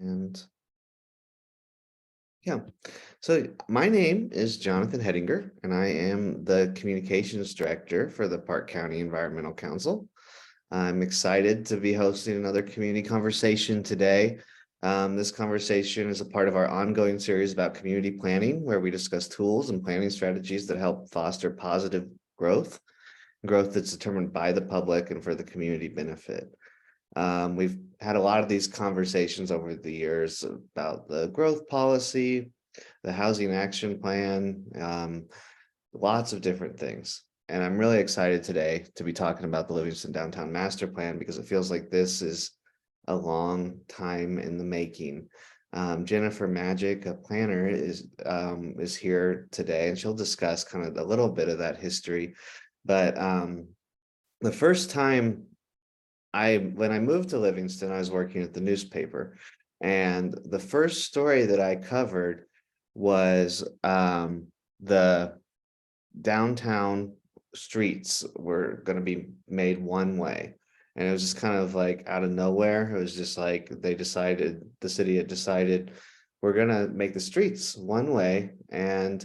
And yeah, so my name is Jonathan Hedinger, and I am the Communications Director for the Park County Environmental Council. I'm excited to be hosting another community conversation today. This conversation is a part of our ongoing series about community planning, where we discuss tools and planning strategies that help foster positive growth that's determined by the public and for the community benefit. We've had a lot of these conversations over the years about the growth policy, the housing action plan, lots of different things. And I'm really excited today to be talking about the Livingston Downtown Master Plan because it feels like this is a long time in the making. Jennifer Madgic, a planner, is here today, and she'll discuss kind of a little bit of that history. But the first time when I moved to Livingston, I was working at the newspaper, and the first story that I covered was the downtown streets were going to be made one way. And it was just kind of like out of nowhere. It was just like the city had decided, we're going to make the streets one way. And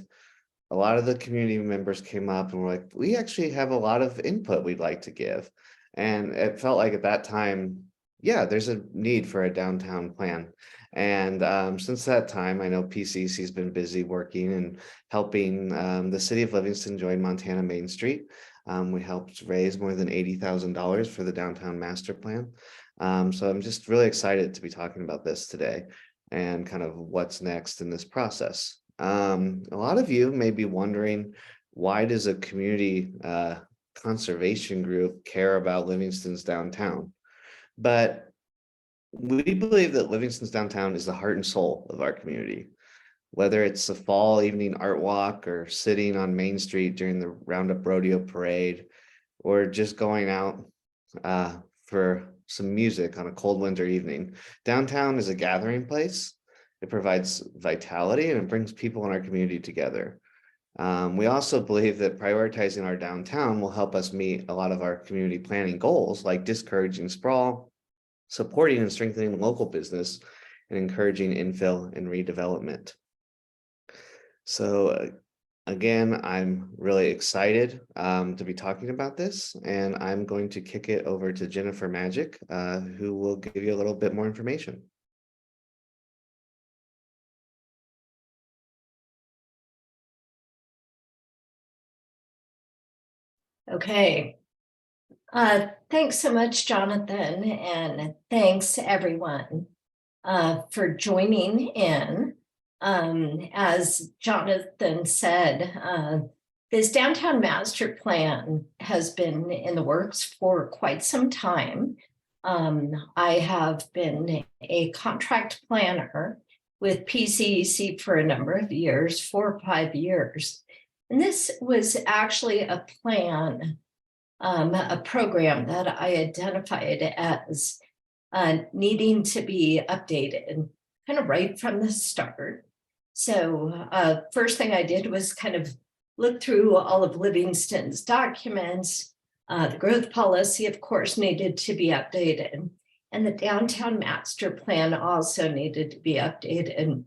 a lot of the community members came up and were like, we actually have a lot of input we'd like to give. And it felt like at that time, yeah, there's a need for a downtown plan. And since that time, I know PCC has been busy working and helping the city of Livingston join Montana Main Street. We helped raise more than $80,000 for the downtown master plan. So I'm just really excited to be talking about this today and kind of what's next in this process. A lot of you may be wondering, why does a community conservation group care about Livingston's downtown? But we believe that Livingston's downtown is the heart and soul of our community. Whether it's a fall evening art walk or sitting on Main Street during the Roundup Rodeo Parade, or just going out for some music on a cold winter evening, downtown is a gathering place. It provides vitality and it brings people in our community together. We also believe that prioritizing our downtown will help us meet a lot of our community planning goals, like discouraging sprawl, supporting and strengthening local business, and encouraging infill and redevelopment. So again, I'm really excited to be talking about this, and I'm going to kick it over to Jennifer Madgic, who will give you a little bit more information. Okay. Thanks so much, Jonathan, and thanks everyone for joining in. As Jonathan said, this downtown master plan has been in the works for quite some time. I have been a contract planner with PCEC for a number of years, 4 or 5 years. And this was actually a plan, a program that I identified as needing to be updated kind of right from the start. So first thing I did was kind of look through all of Livingston's documents. The growth policy, of course, needed to be updated. And the downtown master plan also needed to be updated.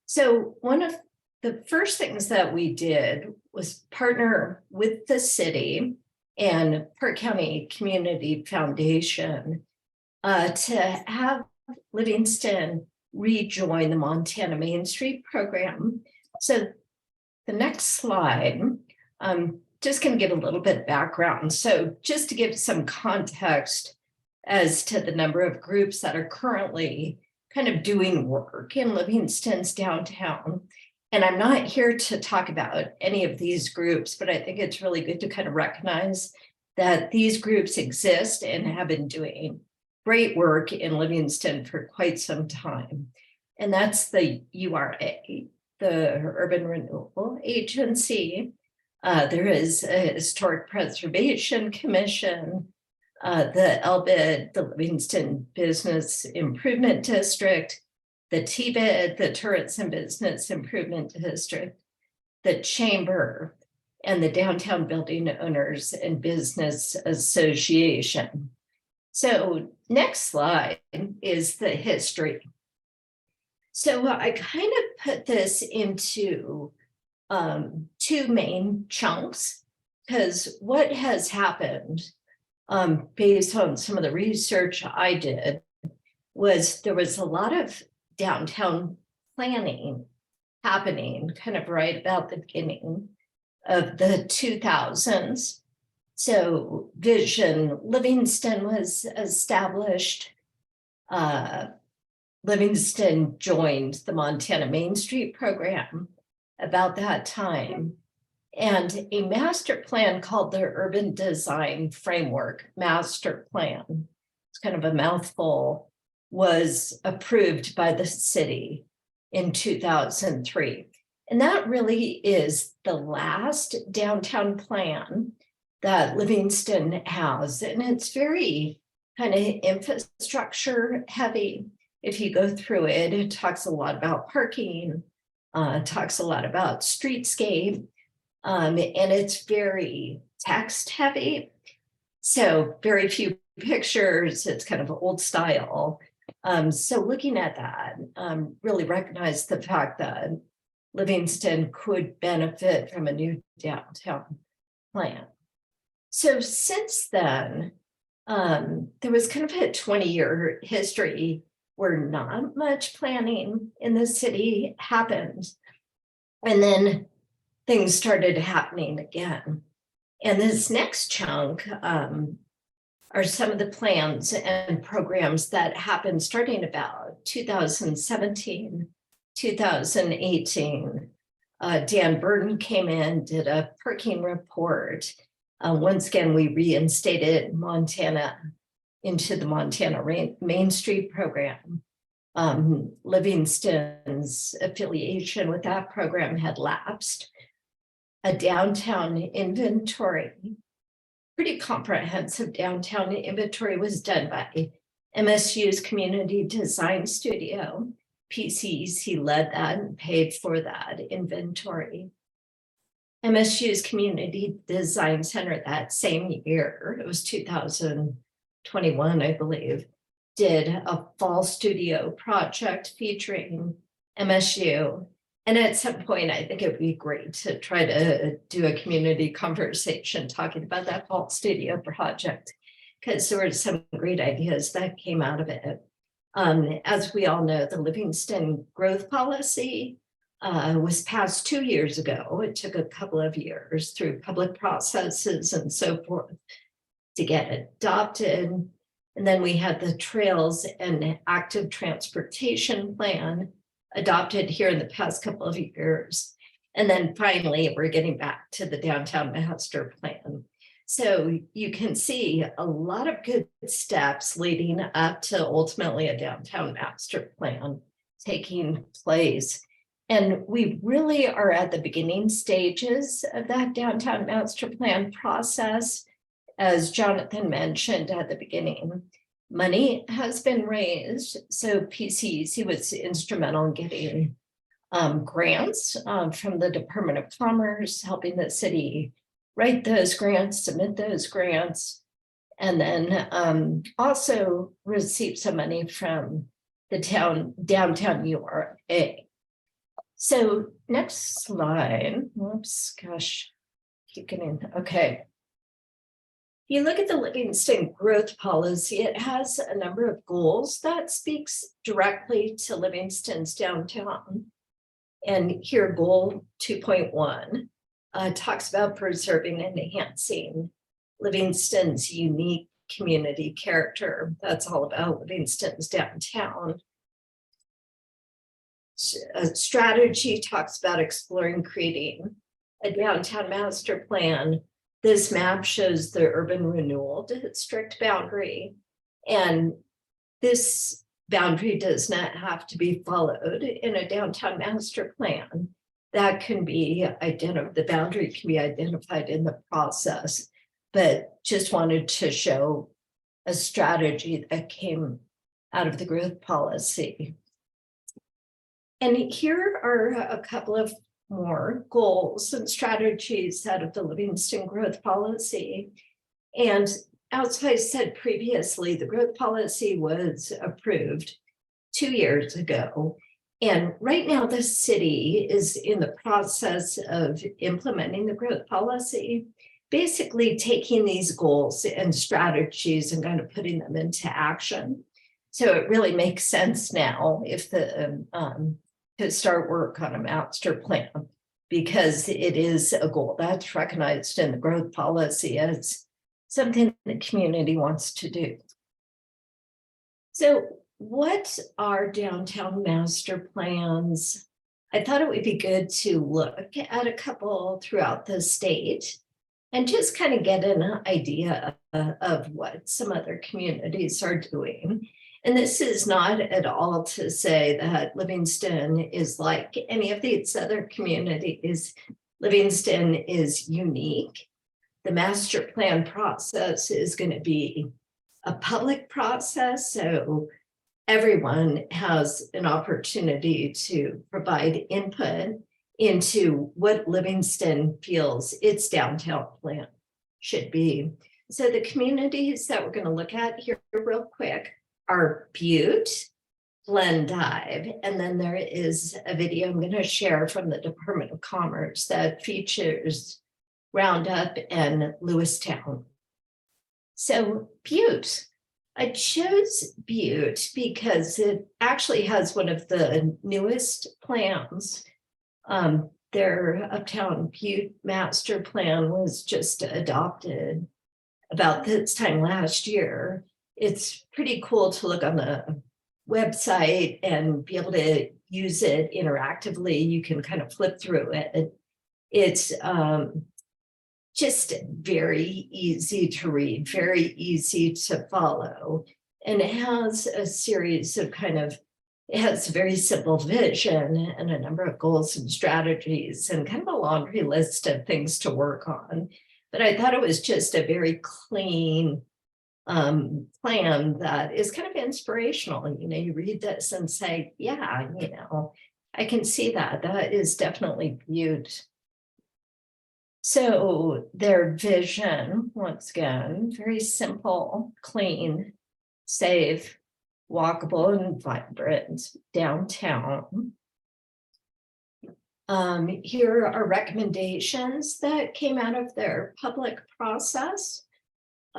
So one of the first things that we did was partner with the city and Park County Community Foundation to have Livingston rejoin the Montana Main Street program. So the next slide, I'm just going to give a little bit of background. So just to give some context as to the number of groups that are currently kind of doing work in Livingston's downtown. And I'm not here to talk about any of these groups, but I think it's really good to kind of recognize that these groups exist and have been doing great work in Livingston for quite some time. And that's the URA, the Urban Renewal Agency. There is a Historic Preservation Commission, the LBID, the Livingston Business Improvement District, the TBID, the Tourism Business Improvement District, the Chamber, and the Downtown Building Owners and Business Association. So next slide is the history. So I kind of put this into two main chunks, because what has happened, based on some of the research I did, was there was a lot of downtown planning happening kind of right about the beginning of the 2000s. So Vision Livingston was established. Livingston joined the Montana Main Street program about that time. And a master plan called the Urban Design Framework Master Plan, it's kind of a mouthful, was approved by the city in 2003. And that really is the last downtown plan that Livingston has. And it's very kind of infrastructure heavy. If you go through it, it talks a lot about parking, talks a lot about streetscape, and it's very text heavy. So very few pictures, it's kind of old style. So looking at that, really recognize the fact that Livingston could benefit from a new downtown plan. So since then, there was kind of a 20-year history where not much planning in the city happened. And then things started happening again. And this next chunk are some of the plans and programs that happened starting about 2017, 2018. Dan Burton came in, did a parking report. Once again, we reinstated Montana into the Montana Main Street program. Livingston's affiliation with that program had lapsed. A downtown inventory, pretty comprehensive downtown inventory, was done by MSU's Community Design Studio. PCEC led that and paid for that inventory. MSU's Community Design Center that same year, it was 2021, I believe, did a fall studio project featuring MSU. And at some point, I think it would be great to try to do a community conversation talking about that fall studio project, because there were some great ideas that came out of it. As we all know, the Livingston growth policy was passed 2 years ago. It took a couple of years through public processes and so forth to get adopted. And then we had the trails and active transportation plan adopted here in the past couple of years. And then finally, we're getting back to the downtown master plan. So you can see a lot of good steps leading up to ultimately a downtown master plan taking place. And we really are at the beginning stages of that downtown master plan process. As Jonathan mentioned at the beginning, money has been raised. So PCEC was instrumental in getting grants from the Department of Commerce, helping the city write those grants, submit those grants, and then also receive some money from the downtown URA. So next slide. Whoops, gosh, keep getting, okay. You look at the Livingston growth policy, it has a number of goals that speaks directly to Livingston's downtown. And here, goal 2.1 talks about preserving and enhancing Livingston's unique community character. That's all about Livingston's downtown. Strategy talks about exploring creating a downtown master plan. This map shows the urban renewal district boundary, and this boundary does not have to be followed in a downtown master plan. That can be identified, the boundary can be identified in the process, but just wanted to show a strategy that came out of the growth policy. And here are a couple of more goals and strategies out of the Livingston growth policy. And as I said previously, the growth policy was approved 2 years ago. And right now, the city is in the process of implementing the growth policy, basically taking these goals and strategies and kind of putting them into action. So it really makes sense now if to start work on a master plan, because it is a goal that's recognized in the growth policy as something the community wants to do. So what are downtown master plans? I thought it would be good to look at a couple throughout the state and just kind of get an idea of what some other communities are doing. And this is not at all to say that Livingston is like any of these other communities. Livingston is unique. The master plan process is going to be a public process, so everyone has an opportunity to provide input into what Livingston feels its downtown plan should be. So the communities that we're going to look at here real quick are Butte, Glendive, and then there is a video I'm going to share from the Department of Commerce that features Roundup and Lewistown. So Butte, I chose Butte because it actually has one of the newest plans. Their Uptown Butte master plan was just adopted about this time last year. It's pretty cool to look on the website and be able to use it interactively. You can kind of flip through it. It's just very easy to read, very easy to follow. And it has a series of it has a very simple vision and a number of goals and strategies and kind of a laundry list of things to work on. But I thought it was just a very clean plan that is kind of inspirational. And, you read this and say, yeah, I can see that. That is definitely Butte. So their vision, once again, very simple, clean, safe, walkable, and vibrant downtown. Here are recommendations that came out of their public process: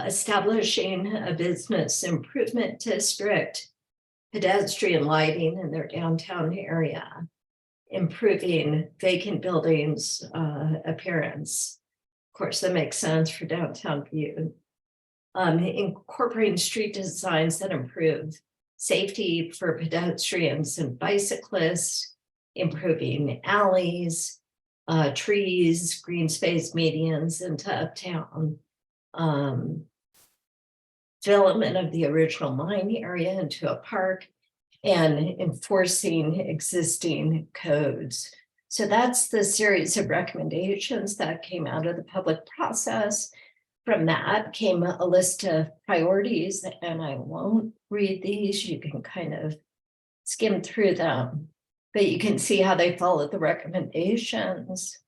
establishing a business improvement district, pedestrian lighting in their downtown area, improving vacant buildings appearance. Of course, that makes sense for downtown Butte. Incorporating street designs that improve safety for pedestrians and bicyclists, improving alleys, trees, green space medians into uptown, development of the original mine area into a park, and enforcing existing codes. So that's the series of recommendations that came out of the public process. From that came a list of priorities, and I won't read these. You can kind of skim through them, but you can see how they follow the recommendations.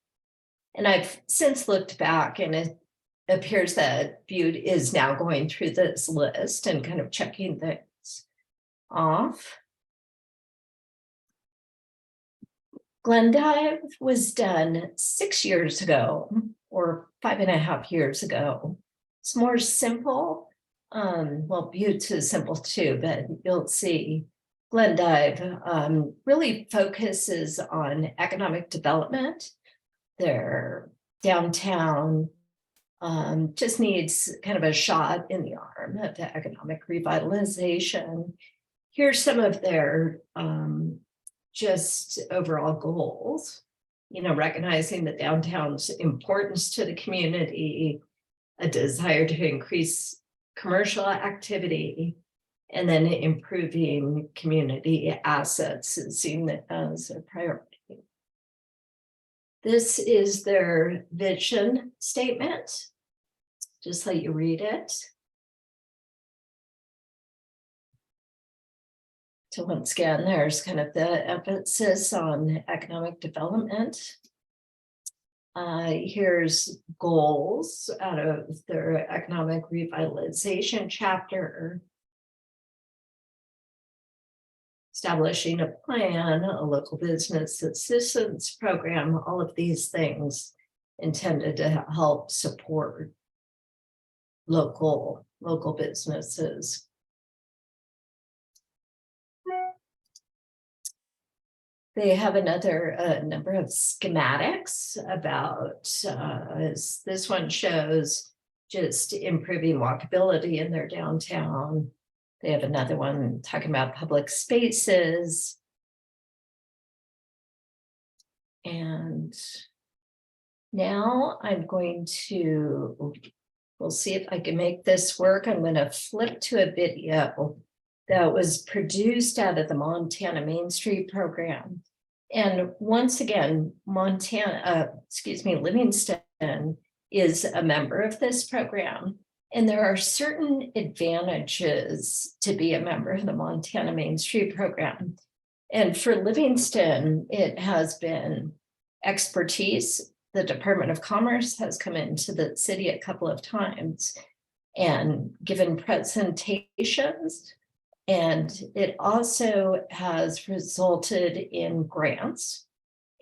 And I've since looked back, and it appears that Butte is now going through this list and kind of checking things off. Glendive was done 6 years ago, or 5.5 years ago. It's more simple. Well, Butte's is simple too, but you'll see Glendive really focuses on economic development. Their downtown just needs kind of a shot in the arm of the economic revitalization. Here's some of their just overall goals, recognizing the downtown's importance to the community, a desire to increase commercial activity, and then improving community assets is seen as a priority. This is their vision statement. Just let you read it. So once again, there's kind of the emphasis on economic development. Here's goals out of their economic revitalization chapter. establishing a plan, a local business assistance program, all of these things intended to help support local businesses. They have another number of schematics about, as this one shows, just improving walkability in their downtown. They have another one talking about public spaces. And now I'm going to, we'll see if I can make this work. I'm going to flip to a video that was produced out of the Montana Main Street program. And once again, Livingston is a member of this program. And there are certain advantages to be a member of the Montana Main Street program. And for Livingston, it has been expertise. The Department of Commerce has come into the city a couple of times and given presentations. And it also has resulted in grants.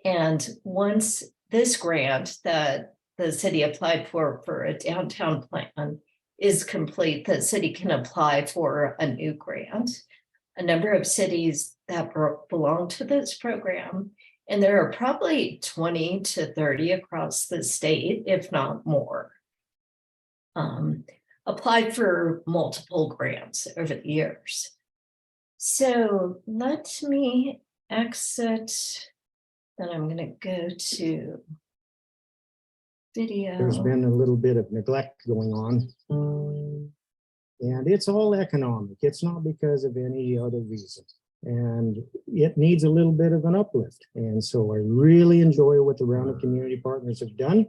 And once this grant that the city applied for a downtown plan is complete, the city can apply for a new grant. A number of cities that belong to this program, and there are probably 20 to 30 across the state, if not more, applied for multiple grants over the years. So let me exit, and I'm going to go to video. There's been a little bit of neglect going on, and it's all economic. It's not because of any other reason, and it needs a little bit of an uplift. And so I really enjoy what the Round of Community Partners have done.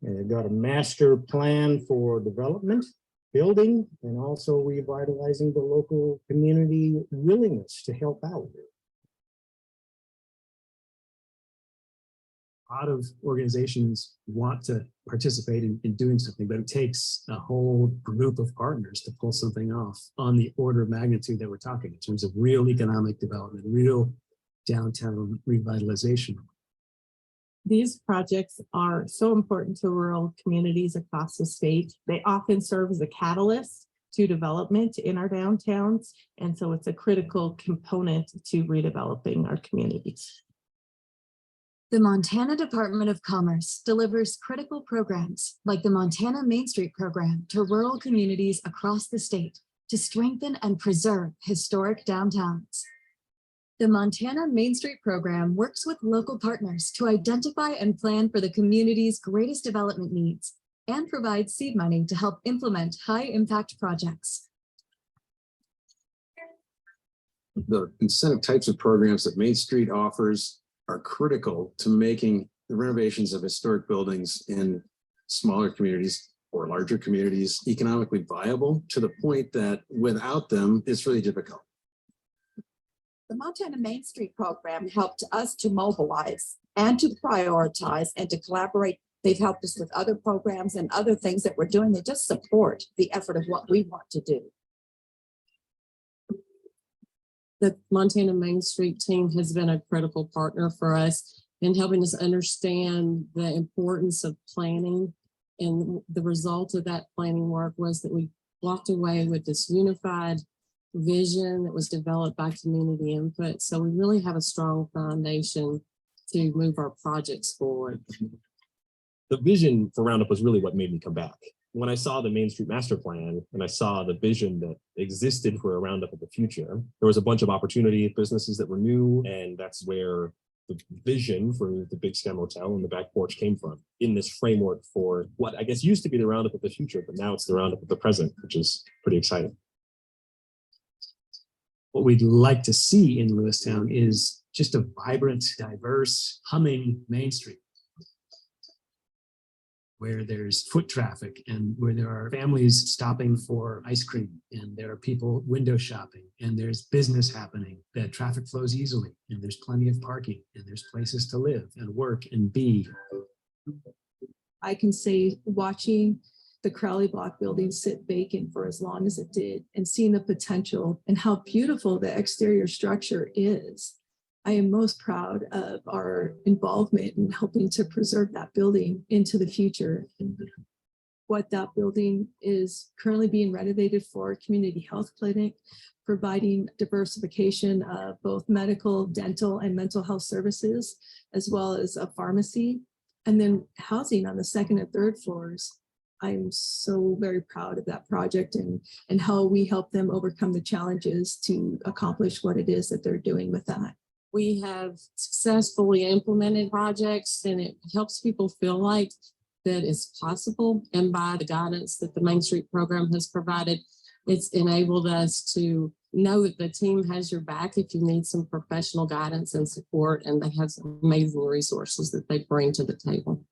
And they've got a master plan for development, building, and also revitalizing the local community willingness to help out. A lot of organizations want to participate in doing something, but it takes a whole group of partners to pull something off on the order of magnitude that we're talking in terms of real economic development, real downtown revitalization. These projects are so important to rural communities across the state. They often serve as a catalyst to development in our downtowns, and so it's a critical component to redeveloping our communities. The Montana Department of Commerce delivers critical programs like the Montana Main Street program to rural communities across the state to strengthen and preserve historic downtowns. The Montana Main Street program works with local partners to identify and plan for the community's greatest development needs and provides seed money to help implement high-impact projects. The incentive types of programs that Main Street offers are critical to making the renovations of historic buildings in smaller communities or larger communities economically viable, to the point that without them, it's really difficult. The Montana Main Street program helped us to mobilize and to prioritize and to collaborate. They've helped us with other programs and other things that we're doing. They just support the effort of what we want to do. The Montana Main Street team has been a critical partner for us in helping us understand the importance of planning. And the result of that planning work was that we walked away with this unified vision that was developed by community input. So we really have a strong foundation to move our projects forward. The vision for Roundup was really what made me come back. When I saw the Main Street Master Plan and I saw the vision that existed for a Roundup of the future, there was a bunch of opportunity businesses that were new, and that's where the vision for the Big Stem Hotel and the back porch came from, in this framework for what I guess used to be the Roundup of the future, but now it's the Roundup of the present, which is pretty exciting. What we'd like to see in Lewistown is just a vibrant, diverse, humming Main Street, where there's foot traffic and where there are families stopping for ice cream, and there are people window shopping, and there's business happening, that traffic flows easily, and there's plenty of parking, and there's places to live and work and be. I can say watching the Crowley Block building sit vacant for as long as it did and seeing the potential and how beautiful the exterior structure is. I am most proud of our involvement in helping to preserve that building into the future. What that building is currently being renovated for a community health clinic, providing diversification of both medical, dental, and mental health services, as well as a pharmacy, and then housing on the second and third floors. I'm so very proud of that project and how we help them overcome the challenges to accomplish what it is that they're doing with that. We have successfully implemented projects, and it helps people feel like that it's possible. And by the guidance that the Main Street program has provided, it's enabled us to know that the team has your back if you need some professional guidance and support, and they have some amazing resources that they bring to the table.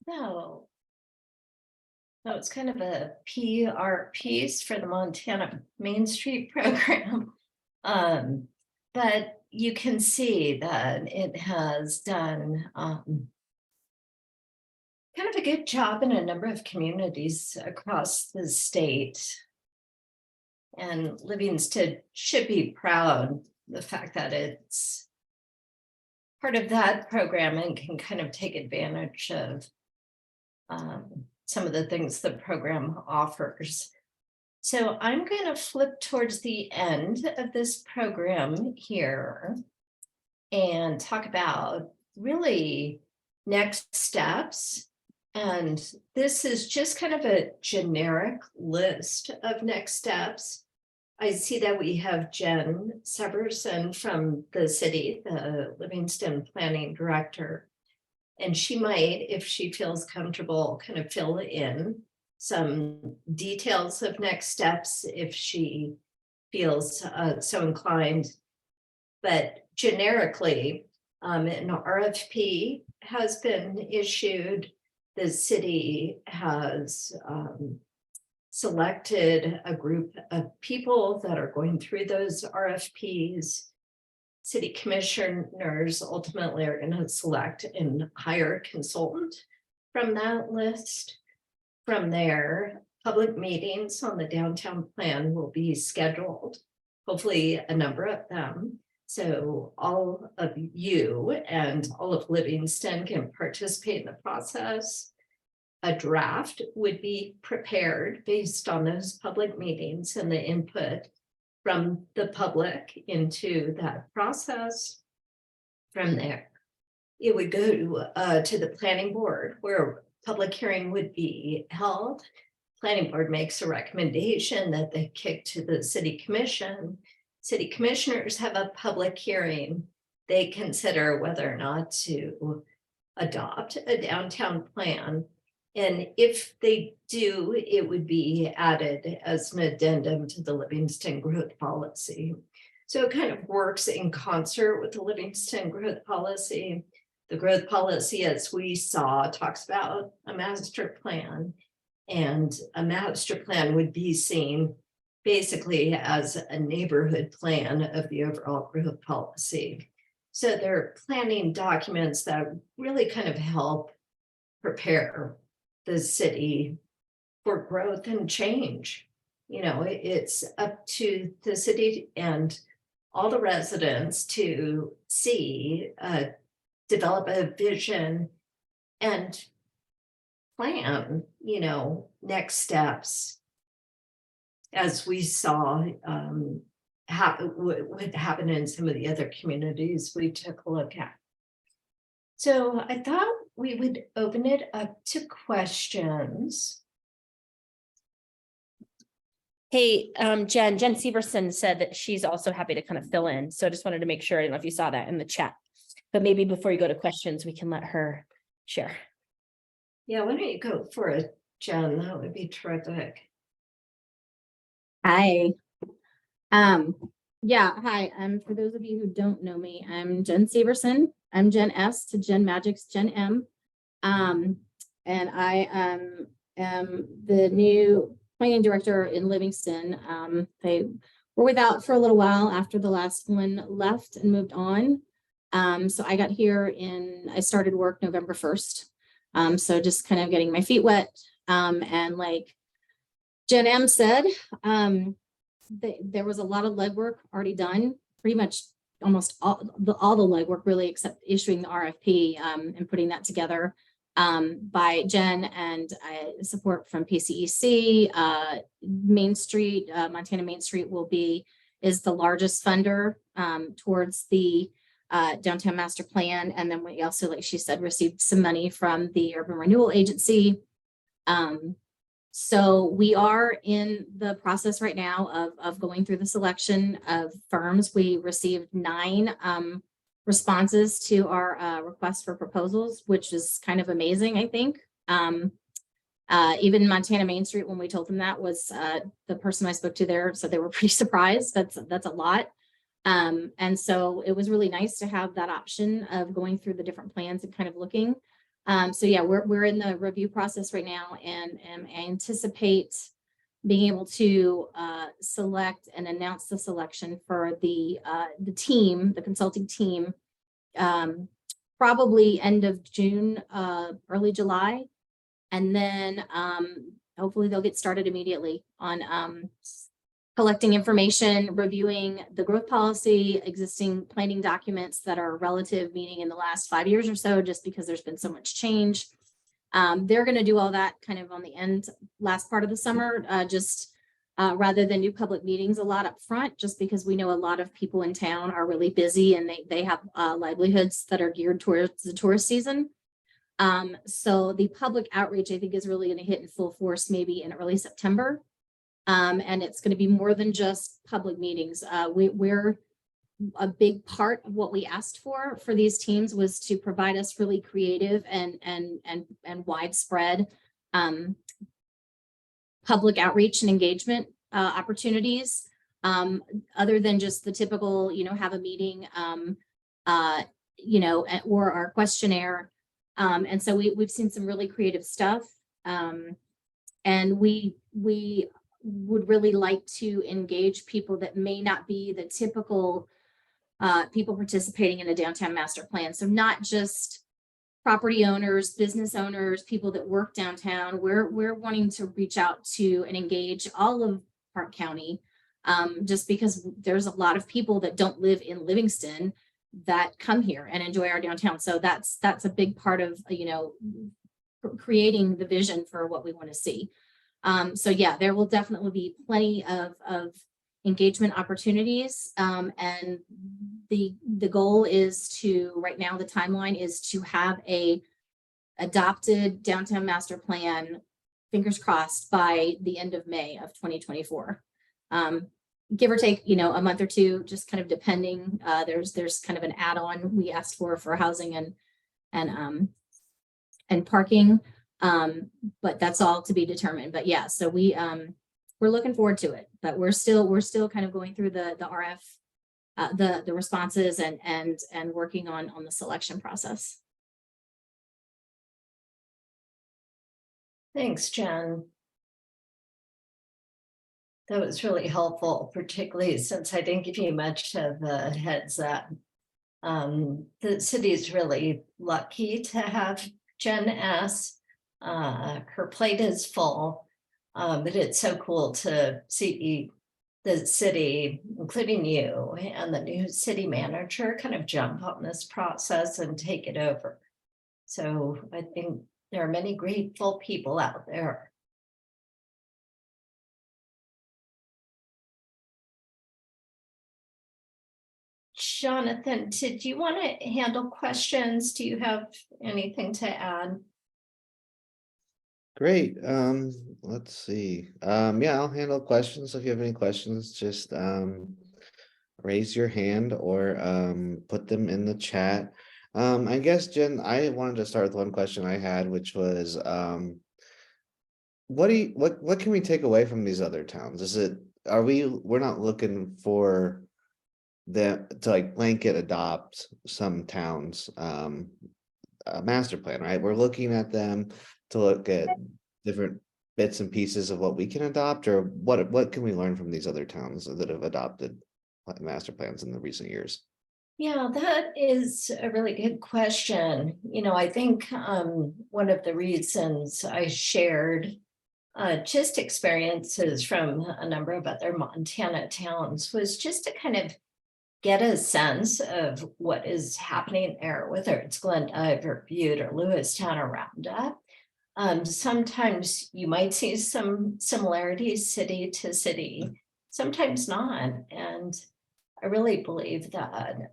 So it's kind of a PR piece for the Montana Main Street program. But you can see that it has done kind of a good job in a number of communities across the state. And Livingston should be proud of the fact that it's part of that program and can kind of take advantage of some of the things the program offers. So I'm going to flip towards the end of this program here and talk about really next steps. And this is just kind of a generic list of next steps. I see that we have Jen Severson from the city, the Livingston Planning Director. And she might, if she feels comfortable, kind of fill in some details of next steps if she feels so inclined. But generically, an RFP has been issued. The city has selected a group of people that are going through those RFPs. City commissioners ultimately are going to select and hire a consultant from that list. From there, public meetings on the downtown plan will be scheduled, hopefully a number of them. So all of you and all of Livingston can participate in the process. A draft would be prepared based on those public meetings and the input from the public into that process. From there, it would go to the planning board where public hearing would be held. Planning board makes a recommendation that they kick to the city commission. City commissioners have a public hearing. They consider whether or not to adopt a downtown plan. And if they do, it would be added as an addendum to the Livingston growth policy. So it kind of works in concert with the Livingston growth policy. The growth policy, as we saw, talks about a master plan, and a master plan would be seen basically as a neighborhood plan of the overall growth policy. So they're planning documents that really kind of help prepare the city for growth and change. You know, it's up to the city and all the residents to see, develop a vision and plan, you know, next steps, as we saw would happen in some of the other communities we took a look at. So I thought we would open it up to questions. Hey, Jen Severson said that she's also happy to kind of fill in. So I just wanted to make sure, I don't know if you saw that in the chat, but maybe before you go to questions, we can let her share. Yeah, why don't you go for it, Jen? That would be terrific. Hi. Yeah, hi. For those of you who don't know me, I'm Jen Severson. I'm Jen S to Jen Madgic's Jen M. And I am the new planning director in Livingston. They were without for a little while after the last one left and moved on. So I got here I started work November 1st. So just kind of getting my feet wet. And like Jen M said, there was a lot of legwork already done, pretty much almost all the legwork really, except issuing the RFP and putting that together by Jen and support from PCEC. Main Street, Montana Main Street is the largest funder towards the downtown master plan. And then we also, like she said, received some money from the Urban Renewal Agency. So we are in the process right now of going through the selection of firms. We received 9 responses to our request for proposals, which is kind of amazing, I think. Even Montana Main Street, when we told them that, was the person I spoke to there, so they were pretty surprised. That's a lot. And so it was really nice to have that option of going through the different plans and kind of looking. So yeah, we're in the review process right now, and I anticipate being able to select and announce the selection for the team, the consulting team, probably end of June, early July, and then hopefully they'll get started immediately on collecting information, reviewing the growth policy, existing planning documents that are relative, meaning in the last 5 years or so, just because there's been so much change. They're going to do all that kind of on the last part of the summer, rather than do public meetings a lot up front, just because we know a lot of people in town are really busy and they have livelihoods that are geared towards the tourist season. So the public outreach, I think, is really going to hit in full force maybe in early September. And it's going to be more than just public meetings. We're a big part of what we asked for these teams was to provide us really creative and widespread public outreach and engagement opportunities, other than just the typical, have a meeting, or our questionnaire. And so we've seen some really creative stuff, and we would really like to engage people that may not be the typical people participating in a downtown master plan. So not just property owners, business owners, people that work downtown. We're wanting to reach out to and engage all of Park County, just because there's a lot of people that don't live in Livingston that come here and enjoy our downtown. So that's a big part of, creating the vision for what we want to see. So yeah, there will definitely be plenty of engagement opportunities. And the goal is right now, the timeline is to have a adopted downtown master plan, fingers crossed, by the end of May of 2024. Give or take, a month or two, just kind of depending. There's kind of an add-on we asked for housing and parking. But that's all to be determined. But yeah, so we're looking forward to it, but we're still kind of going through the RF, the responses and working on the selection process. Thanks, Jen. That was really helpful, particularly since I didn't give you much of a heads up. The city is really lucky to have Jen S. Her plate is full, but it's so cool to see the city, including you and the new city manager, kind of jump on this process and take it over. So I think there are many grateful people out there. Jonathan, did you want to handle questions? Do you have anything to add? Great. Let's see. Yeah, I'll handle questions. So if you have any questions, just raise your hand or put them in the chat. I guess, Jen, I wanted to start with one question I had, which was, what can we take away from these other towns? We're not looking for them to like blanket adopt some towns, a master plan, right? We're looking at them to look at different bits and pieces of what we can adopt, or what can we learn from these other towns that have adopted master plans in the recent years? Yeah, that is a really good question. I think one of the reasons I shared just experiences from a number of other Montana towns was just to kind of get a sense of what is happening there, whether it's Glendive or Butte or Lewistown or Roundup. Sometimes you might see some similarities city to city, sometimes not. And I really believe that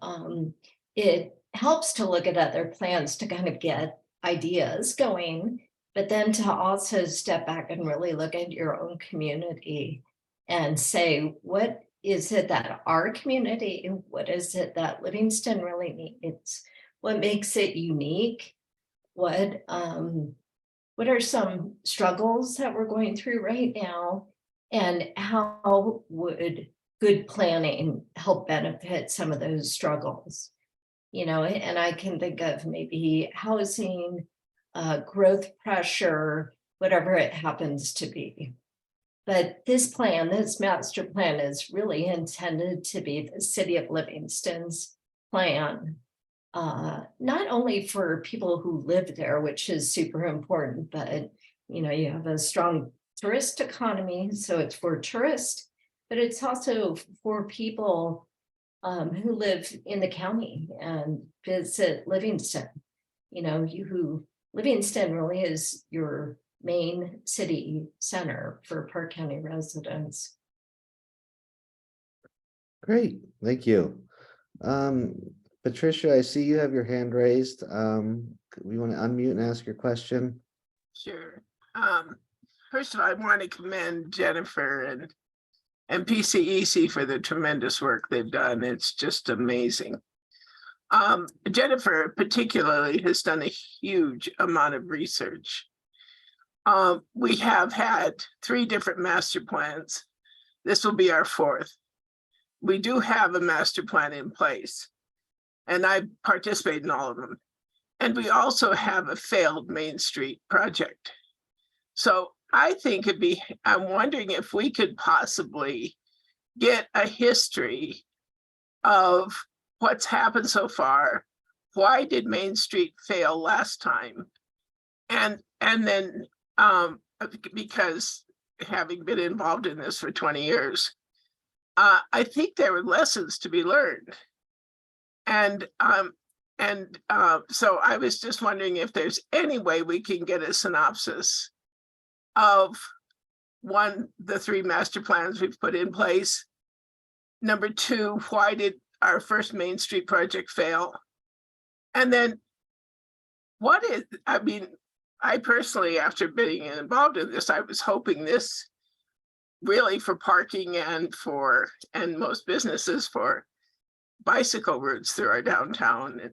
it helps to look at other plans to kind of get ideas going, but then to also step back and really look at your own community and say, what is it that our community, what is it that Livingston really needs? What makes it unique? What are some struggles that we're going through right now? And how would good planning help benefit some of those struggles? And I can think of maybe housing, growth pressure, whatever it happens to be. But this master plan is really intended to be the city of Livingston's plan, not only for people who live there, which is super important, but you have a strong tourist economy, so it's for tourists, but it's also for people who live in the county and visit Livingston. Livingston really is your main city center for Park County residents. Great, thank you. Patricia, I see you have your hand raised. We want to unmute and ask your question. Sure. First of all, I want to commend Jennifer and PCEC for the tremendous work they've done. It's just amazing. Jennifer particularly has done a huge amount of research. We have had 3 different master plans. This will be our 4th. We do have a master plan in place, and I participate in all of them. And we also have a failed Main Street project. So I think I'm wondering if we could possibly get a history of what's happened so far. Why did Main Street fail last time? And then because having been involved in this for 20 years, I think there were lessons to be learned. And so I was just wondering if there's any way we can get a synopsis of the 3 master plans we've put in place. Number 2, why did our first Main Street project fail? And then I personally, after being involved in this, I was hoping this really for parking and most businesses for bicycle routes through our downtown. And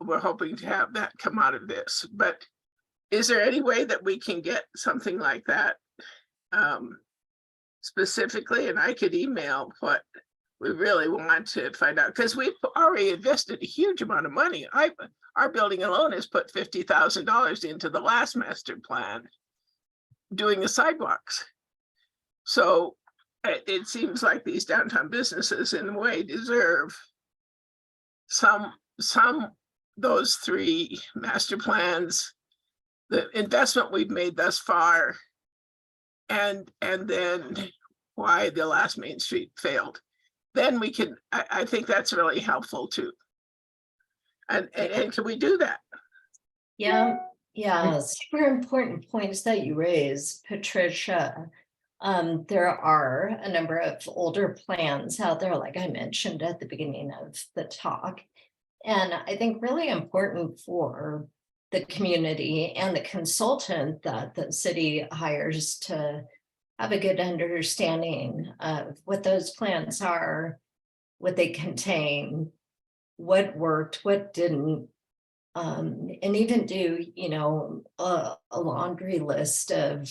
we're hoping to have that come out of this. But is there any way that we can get something like that specifically? And I could email what we really want to find out, because we've already invested a huge amount of money. Our building alone has put $50,000 into the last master plan doing the sidewalks. So it seems like these downtown businesses in a way deserve those 3 master plans, the investment we've made thus far, and then why the last Main Street failed. Then we can, I think that's really helpful too. And can we do that? Yeah, super important points that you raise, Patricia. There are a number of older plans out there, like I mentioned at the beginning of the talk. And I think really important for the community and the consultant that the city hires to have a good understanding of what those plans are, what they contain, what worked, what didn't. And even do, a laundry list of,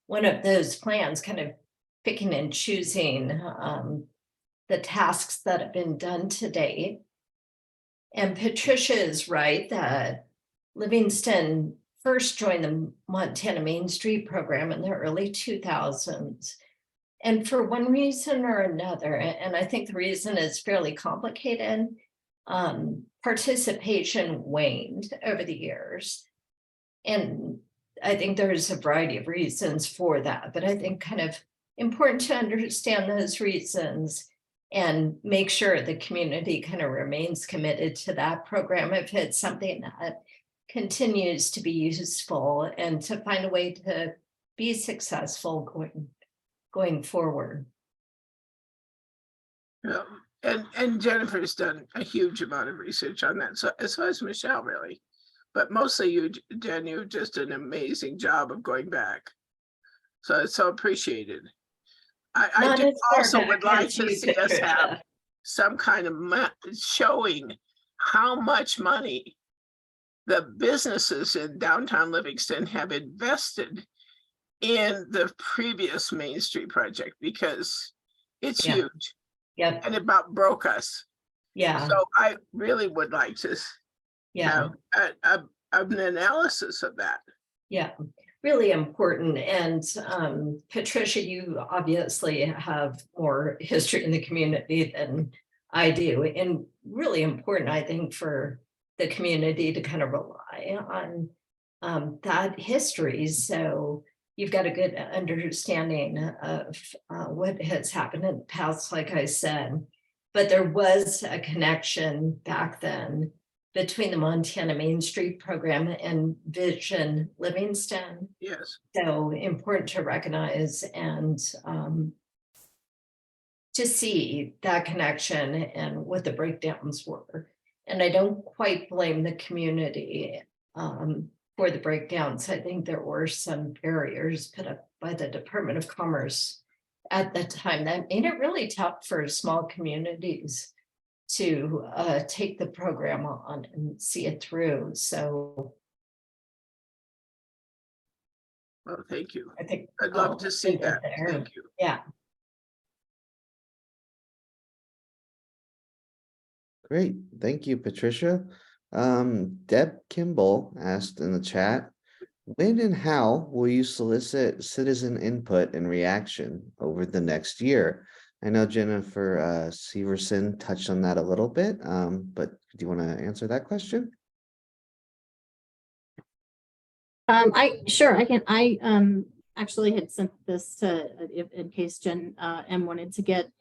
one of those plans, kind of picking and choosing the tasks that have been done to date. And Patricia is right that Livingston first joined the Montana Main Street program in the early 2000s. And for one reason or another, and I think the reason is fairly complicated, participation waned over the years. And I think there's a variety of reasons for that, but I think kind of important to understand those reasons and make sure the community kind of remains committed to that program if it's something that continues to be useful, and to find a way to be successful going forward. Yeah. And Jennifer's done a huge amount of research on that. So as far as Michelle, really, but mostly you, Jen, you just an amazing job of going back. So it's so appreciated. I do also would like to see us have some kind of showing how much money the businesses in downtown Livingston have invested in the previous Main Street project, because it's huge. Yep. And about broke us. Yeah. So I really would like to have an analysis of that. Yeah, really important. And Patricia, you obviously have more history in the community than I do, and really important, I think, for the community to kind of rely on that history. So you've got a good understanding of what has happened in the past, like I said. But there was a connection back then between the Montana Main Street program and Vision Livingston. Yes. So important to recognize and to see that connection and what the breakdowns were. And I don't quite blame the community for the breakdowns. I think there were some barriers put up by the Department of Commerce at the time that made it really tough for small communities to take the program on and see it through. So, well, thank you. I think I'd love to see that. Thank you. Yeah. Great, thank you, Patricia. Deb Kimball asked in the chat, when and how will you solicit citizen input and reaction over the next year? I know Jennifer Severson touched on that a little bit, but do you want to answer that question? I can. I actually had sent this to in case Jen M wanted to get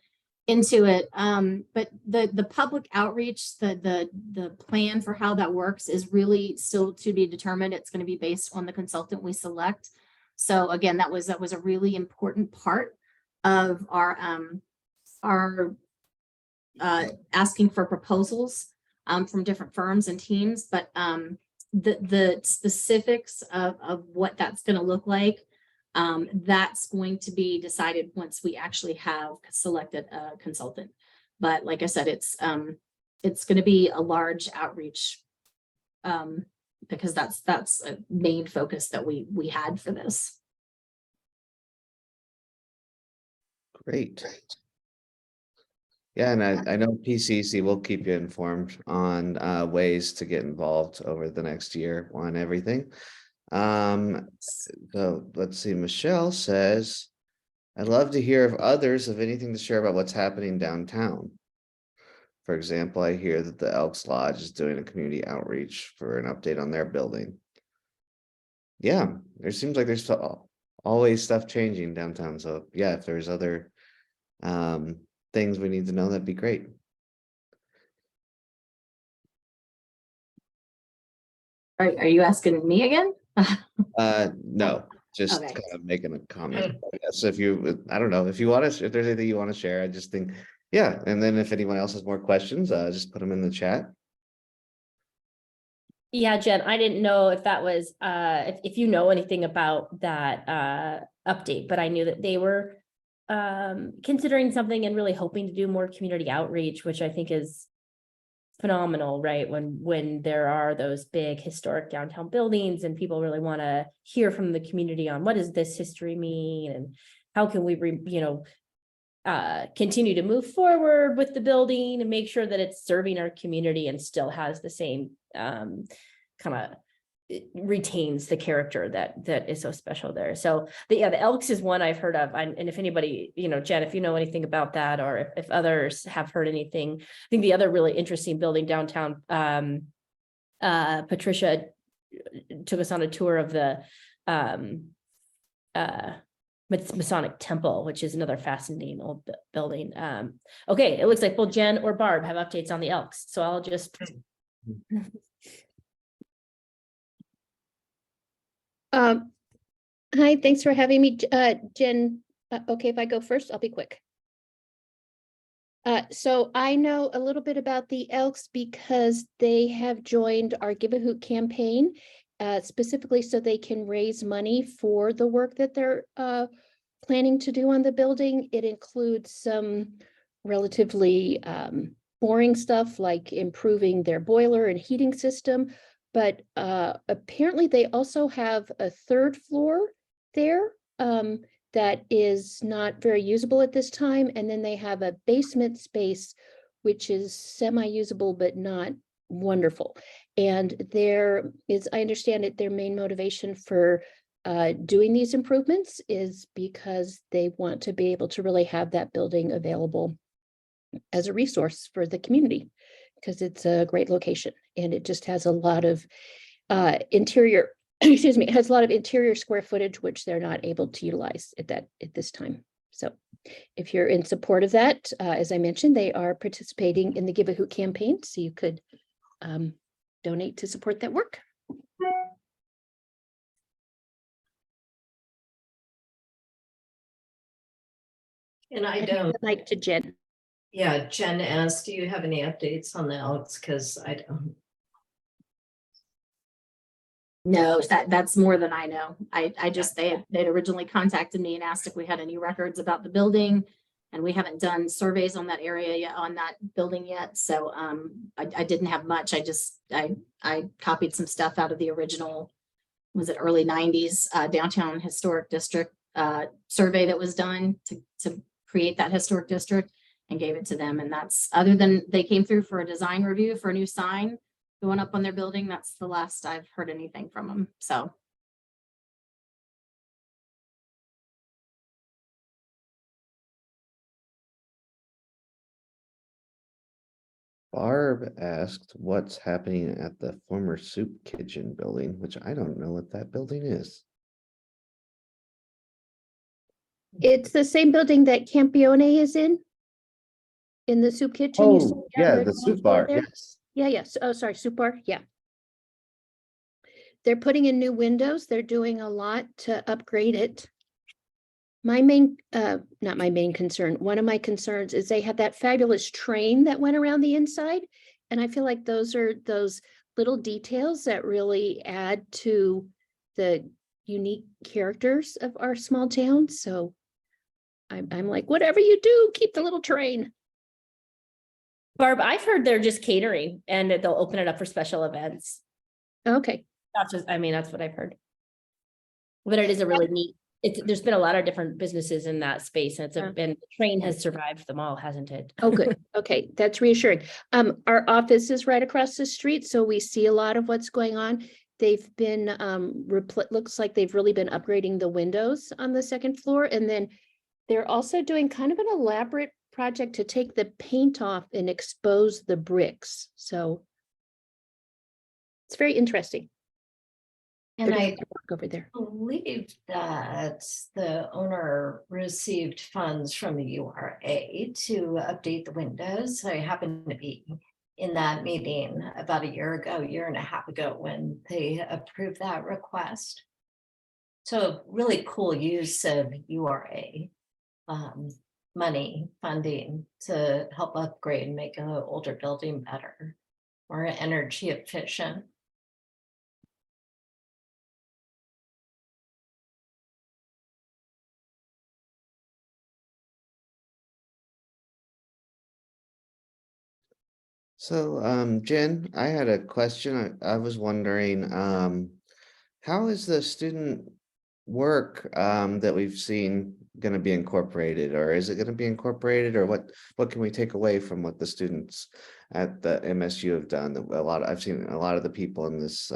into it. But the public outreach, the plan for how that works is really still to be determined. It's going to be based on the consultant we select. So again, that was a really important part of our asking for proposals from different firms and teams, but the specifics of what that's going to look like, that's going to be decided once we actually have selected a consultant. But like I said, it's going to be a large outreach because that's a main focus that we had for this. Great. Yeah, and I know PCC will keep you informed on ways to get involved over the next year on everything. So let's see, Michelle says, I'd love to hear of others of anything to share about what's happening downtown. For example, I hear that the Elks Lodge is doing a community outreach for an update on their building. Yeah, there seems like there's always stuff changing downtown. So yeah, if there's other things we need to know, that'd be great. Are you asking me again? No, just Okay. kind of making a comment. So if you, I don't know, if you want to, if there's anything you want to share, I just think, yeah. And then if anyone else has more questions, just put them in the chat. Yeah, Jen, I didn't know if that was, if you know anything about that update, but I knew that they were considering something and really hoping to do more community outreach, which I think is phenomenal, right? When there are those big historic downtown buildings and people really want to hear from the community on what does this history mean and how can we, continue to move forward with the building and make sure that it's serving our community and still has the same kind of retains the character that is so special there. So the Elks is one I've heard of. And if anybody, Jen, if you know anything about that, or if others have heard anything, I think the other really interesting building downtown, Patricia took us on a tour of the Masonic Temple, which is another fascinating old building. Okay, it looks like both Jen or Barb have updates on the Elks. So I'll just Hi, thanks for having me, Jen. Okay, if I go first, I'll be quick. So I know a little bit about the Elks because they have joined our Give a Hoot campaign, specifically so they can raise money for the work that they're planning to do on the building. It includes some relatively boring stuff like improving their boiler and heating system. But apparently they also have a third floor there that is not very usable at this time. And then they have a basement space, which is semi-usable, but not wonderful. And there is, I understand it, their main motivation for doing these improvements is because they want to be able to really have that building available as a resource for the community, because it's a great location and it just has a lot of interior, excuse me, it has a lot of interior square footage, which they're not able to utilize at this time. So if you're in support of that, as I mentioned, they are participating in the Give a Hoot campaign, so you could donate to support that work. And I don't. Like to Jen. Yeah, Jen asked, do you have any updates on the Elks? Because I don't. No, that's more than I know. I just, they'd originally contacted me and asked if we had any records about the building. And we haven't done surveys on that area yet, on that building yet. So I didn't have much. I copied some stuff out of the original, was it early 90s downtown historic district survey that was done to create that historic district, and gave it to them. And that's, other than they came through for a design review for a new sign going up on their building, that's the last I've heard anything from them. So. Barb asked what's happening at the former soup kitchen building, which I don't know what that building is. It's the same building that Campione is in the soup kitchen. You see Oh, down yeah, there the on soup floor bar, there? yes. Yeah, yes. Oh, sorry, soup bar. Yeah. They're putting in new windows. They're doing a lot to upgrade it. My main, not my main concern, one of my concerns is they had that fabulous train that went around the inside. And I feel like those are those little details that really add to the unique characters of our small town. So I'm like, whatever you do, keep the little train. Barb, I've heard they're just catering and that they'll open it up for special events. Okay. That's just, that's what I've heard. But it is a really neat, there's been a lot of different businesses in that space, and the train has survived them all, hasn't it? Oh, good. Okay, that's reassuring. Our office is right across the street, so we see a lot of what's going on. They've been looks like they've really been upgrading the windows on the second floor, and then they're also doing kind of an elaborate project to take the paint off and expose the bricks. So it's very interesting. And They're I doing work over there. believe that the owner received funds from the URA to update the windows. I happened to be in that meeting about a year and a half ago, when they approved that request. So really cool use of URA money funding to help upgrade and make an older building better, more energy efficient. So, Jen, I had a question. I was wondering, how is the student work that we've seen going to be incorporated, or is it going to be incorporated, or what can we take away from what the students at the MSU have done? I've seen a lot of the people in this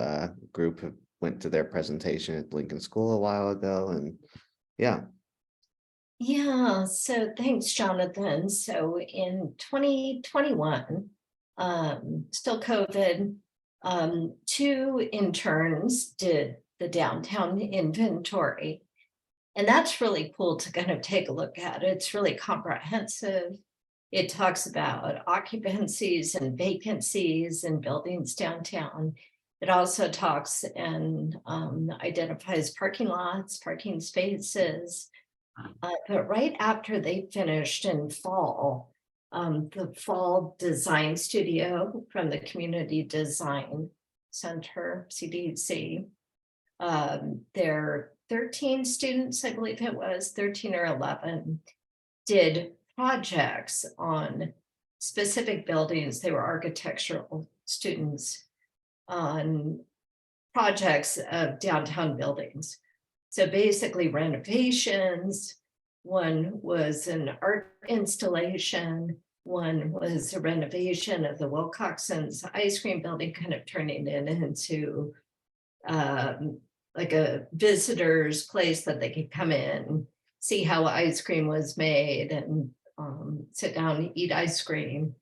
group have went to their presentation at Lincoln School a while ago, and yeah. Yeah, so thanks, Jonathan. So in 2021, still COVID, two interns did the downtown inventory. And that's really cool to kind of take a look at. It's really comprehensive. It talks about occupancies and vacancies in buildings downtown. It also talks and identifies parking lots, parking spaces. But right after they finished in fall, the fall design studio from the Community Design Center, CDC, their 13 students, I believe it was 13 or 11, did projects on specific buildings. They were architectural students on projects of downtown buildings. So basically renovations, one was an art installation, one was a renovation of the Wilcoxon's ice cream building, kind of turning it into like a visitor's place that they could come in, see how ice cream was made, and sit down and eat ice cream.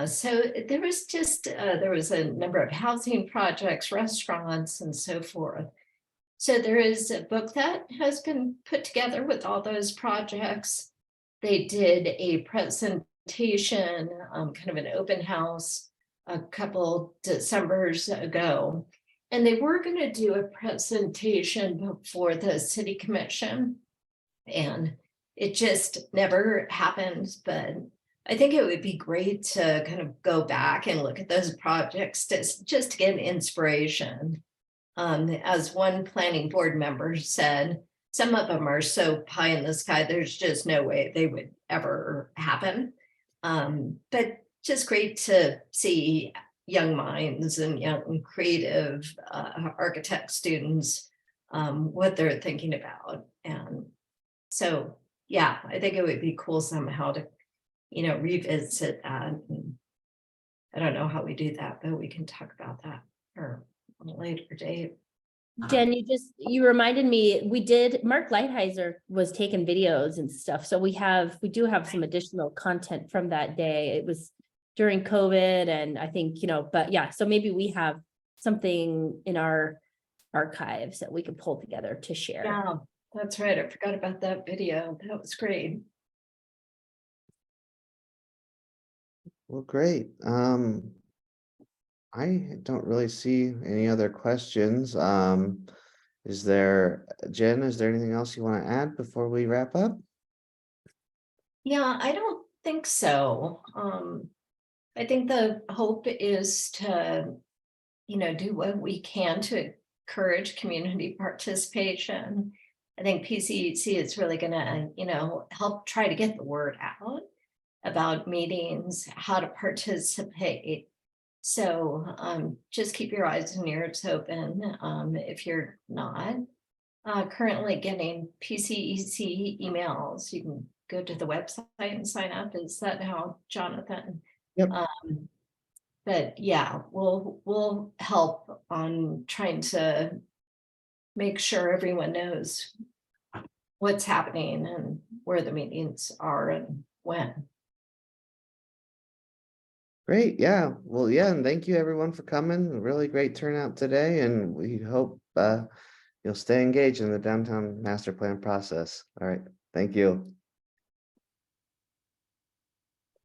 So there was just, there was a number of housing projects, restaurants, and so forth. So there is a book that has been put together with all those projects. They did a presentation, kind of an open house, a couple Decembers ago. And they were going to do a presentation before the city commission. And it just never happened. But I think it would be great to kind of go back and look at those projects just to get inspiration. As one planning board member said, some of them are so pie in the sky, there's just no way they would ever happen. But just great to see young minds and young creative architect students, what they're thinking about. And so, yeah, I think it would be cool somehow to, revisit that. And I don't know how we do that, but we can talk about that or on a later date. Jen, you reminded me, Mark Lighthizer was taking videos and stuff. So we do have some additional content from that day. It was during COVID, and I think, but yeah, so maybe we have something in our archives that we could pull together to share. Yeah, that's right. I forgot about that video. That was great. Well, great. I don't really see any other questions. Jen, is there anything else you want to add before we wrap up? Yeah, I don't think so. I think the hope is to, do what we can to encourage community participation. I think PCEC is really going to, help try to get the word out about meetings, how to participate. So just keep your eyes and ears open. If you're not currently getting PCEC emails, you can go to the website and sign up. Is that how, Jonathan? Yep. But yeah, we'll help on trying to make sure everyone knows what's happening and where the meetings are and when. Great. Yeah. Well, yeah. And thank you everyone for coming. A really great turnout today. And we hope you'll stay engaged in the downtown master plan process. All right. Thank you.